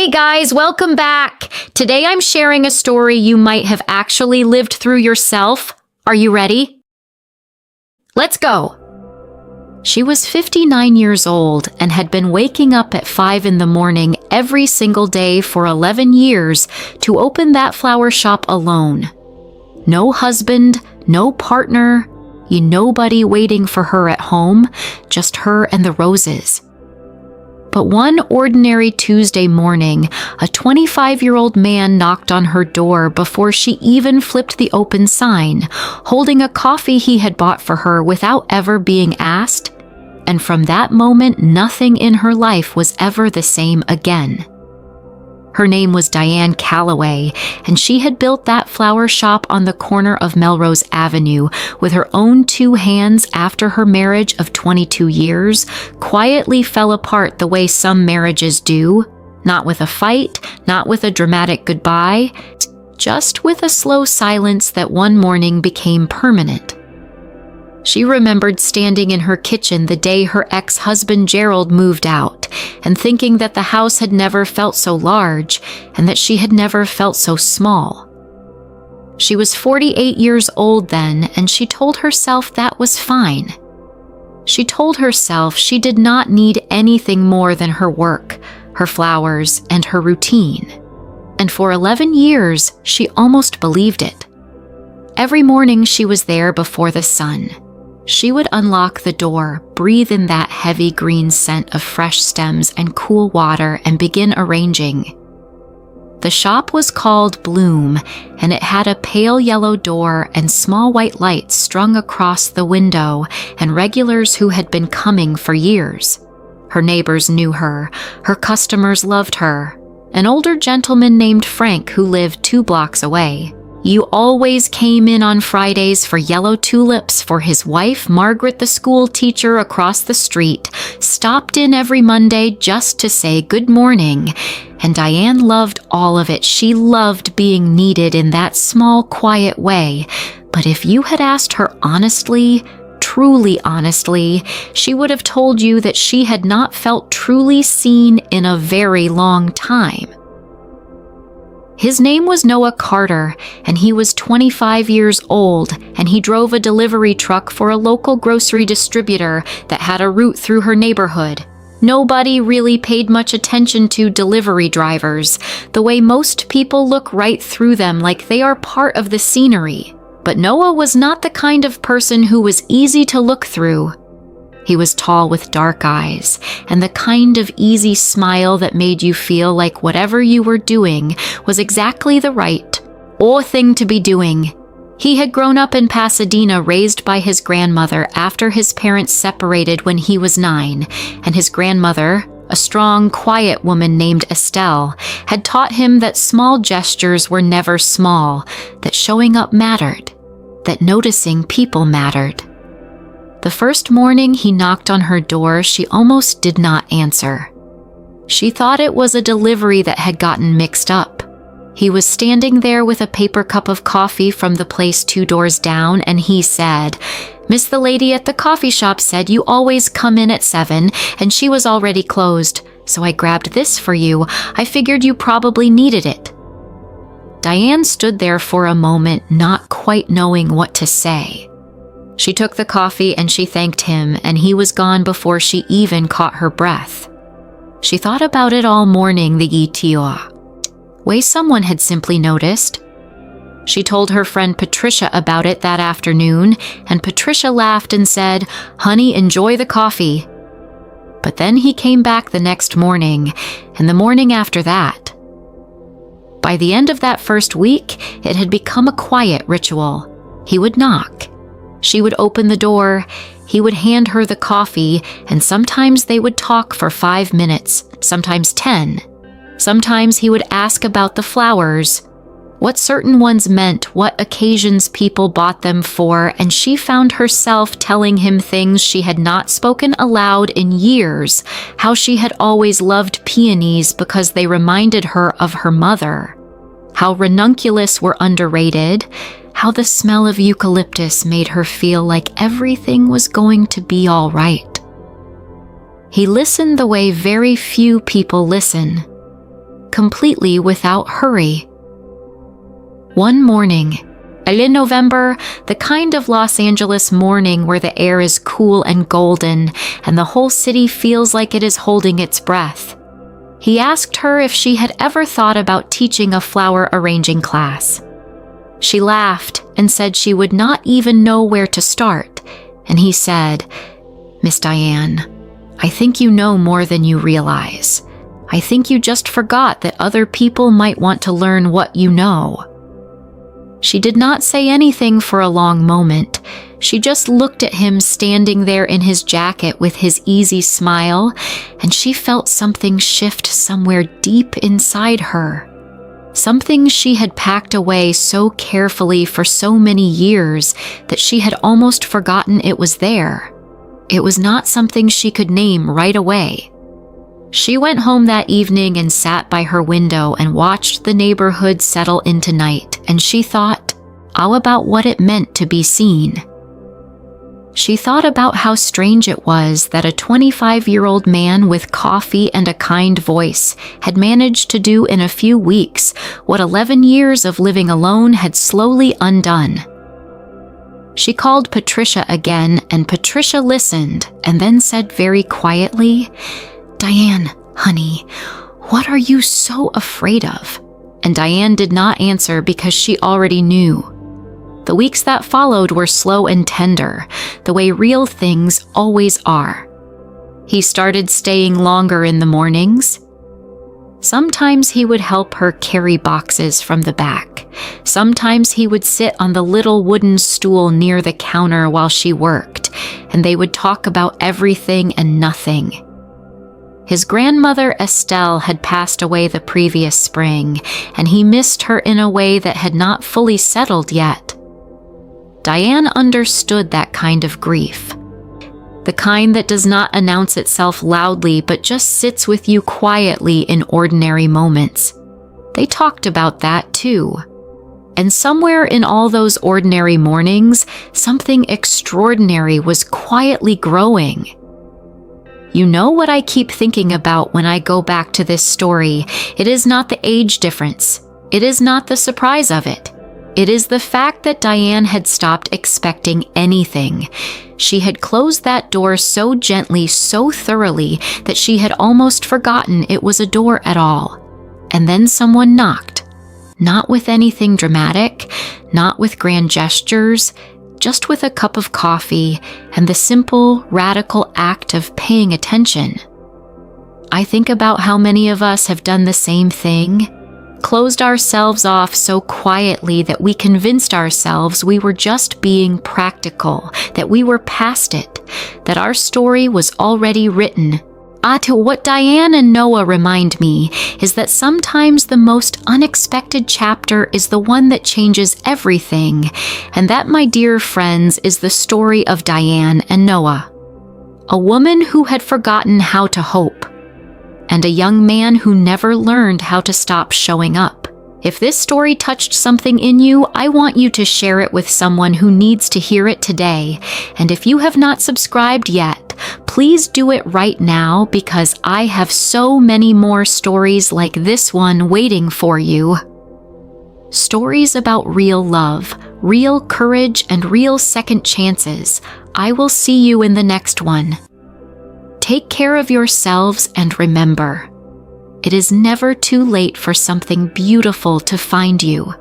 Hey guys, welcome back. Today I'm sharing a story you might have actually lived through yourself. Are you ready? Let's go. She was 59 years old and had been waking up at 5 in the morning every single day for 11 years to open that flower shop alone. No husband, no partner, nobody waiting for her at home, just her and the roses. But one ordinary Tuesday morning, a 25-year-old man knocked on her door before she even flipped the open sign, holding a coffee he had bought for her without ever being asked. And from that moment, nothing in her life was ever the same again. Her name was Diane Calloway, and she had built that flower shop on the corner of Melrose Avenue with her own 2 hands after her marriage of 22 years quietly fell apart the way some marriages do, not with a fight, not with a dramatic goodbye, just with a slow silence that one morning became permanent. She remembered standing in her kitchen the day her ex-husband Gerald moved out and thinking that the house had never felt so large and that she had never felt so small. She was 48 years old then, and she told herself that was fine. She told herself she did not need anything more than her work, her flowers, and her routine. And for 11 years, she almost believed it. Every morning she was there before the sun. She would unlock the door, breathe in that heavy green scent of fresh stems and cool water, and begin arranging. The shop was called Bloom, and it had a pale yellow door and small white lights strung across the window, and regulars who had been coming for years. Her neighbors knew her. Her customers loved her. An older gentleman named Frank who lived 2 blocks away. You always came in on Fridays for yellow tulips for his wife, Margaret, the school teacher across the street, stopped in every Monday just to say good morning. And Diane loved all of it. She loved being needed in that small, quiet way. But if you had asked her honestly, truly honestly, she would have told you that she had not felt truly seen in a very long time. His name was Noah Carter, and he was 25 years old, and he drove a delivery truck for a local grocery distributor that had a route through her neighborhood. Nobody really paid much attention to delivery drivers, the way most people look right through them like they are part of the scenery. But Noah was not the kind of person who was easy to look through. He was tall with dark eyes, and the kind of easy smile that made you feel like whatever you were doing was exactly the right thing to be doing. He had grown up in Pasadena, raised by his grandmother after his parents separated when he was 9, and his grandmother, a strong, quiet woman named Estelle, had taught him that small gestures were never small, that showing up mattered, that noticing people mattered. The first morning he knocked on her door, she almost did not answer. She thought it was a delivery that had gotten mixed up. He was standing there with a paper cup of coffee from the place 2 doors down, and he said, "Miss, the lady at the coffee shop said you always come in at 7, and she was already closed, so I grabbed this for you. I figured you probably needed it." Diane stood there for a moment, not quite knowing what to say. She took the coffee and she thanked him, and he was gone before she even caught her breath. She thought about it all morning, the ETA. Way someone had simply noticed. She told her friend Patricia about it that afternoon, and Patricia laughed and said, "Honey, enjoy the coffee." But then he came back the next morning, and the morning after that. By the end of that first week, it had become a quiet ritual. He would knock. She would open the door, he would hand her the coffee, and sometimes they would talk for 5 minutes, sometimes 10. Sometimes he would ask about the flowers, what certain ones meant, what occasions people bought them for, and she found herself telling him things she had not spoken aloud in years, how she had always loved peonies because they reminded her of her mother, how ranunculus were underrated, how the smell of eucalyptus made her feel like everything was going to be all right. He listened the way very few people listen, completely without hurry. One morning, in November, the kind of Los Angeles morning where the air is cool and golden and the whole city feels like it is holding its breath, he asked her if she had ever thought about teaching a flower arranging class. She laughed and said she would not even know where to start, and he said, "Miss Diane, I think you know more than you realize. I think you just forgot that other people might want to learn what you know." She did not say anything for a long moment. She just looked at him standing there in his jacket with his easy smile, and she felt something shift somewhere deep inside her. Something she had packed away so carefully for so many years that she had almost forgotten it was there. It was not something she could name right away. She went home that evening and sat by her window and watched the neighborhood settle into night, and she thought, how about what it meant to be seen? She thought about how strange it was that a 25-year-old man with coffee and a kind voice had managed to do in a few weeks what 11 years of living alone had slowly undone. She called Patricia again, and Patricia listened and then said very quietly, "Diane, honey, what are you so afraid of?" And Diane did not answer because she already knew. The weeks that followed were slow and tender, the way real things always are. He started staying longer in the mornings. Sometimes he would help her carry boxes from the back. Sometimes he would sit on the little wooden stool near the counter while she worked, and they would talk about everything and nothing. His grandmother Estelle had passed away the previous spring, and he missed her in a way that had not fully settled yet. Diane understood that kind of grief. The kind that does not announce itself loudly but just sits with you quietly in ordinary moments. They talked about that too. And somewhere in all those ordinary mornings, something extraordinary was quietly growing. You know what I keep thinking about when I go back to this story? It is not the age difference. It is not the surprise of it. It is the fact that Diane had stopped expecting anything. She had closed that door so gently, so thoroughly, that she had almost forgotten it was a door at all. And then someone knocked. Not with anything dramatic, not with grand gestures, just with a cup of coffee and the simple, radical act of paying attention. I think about how many of us have done the same thing, closed ourselves off so quietly that we convinced ourselves we were just being practical, that we were past it, that our story was already written. To what Diane and Noah remind me is that sometimes the most unexpected chapter is the one that changes everything, and that, my dear friends, is the story of Diane and Noah. A woman who had forgotten how to hope, and a young man who never learned how to stop showing up. If this story touched something in you, I want you to share it with someone who needs to hear it today. And if you have not subscribed yet, please do it right now, because I have so many more stories like this one waiting for you. Stories about real love, real courage, and real second chances. I will see you in the next one. Take care of yourselves, and remember, it is never too late for something beautiful to find you.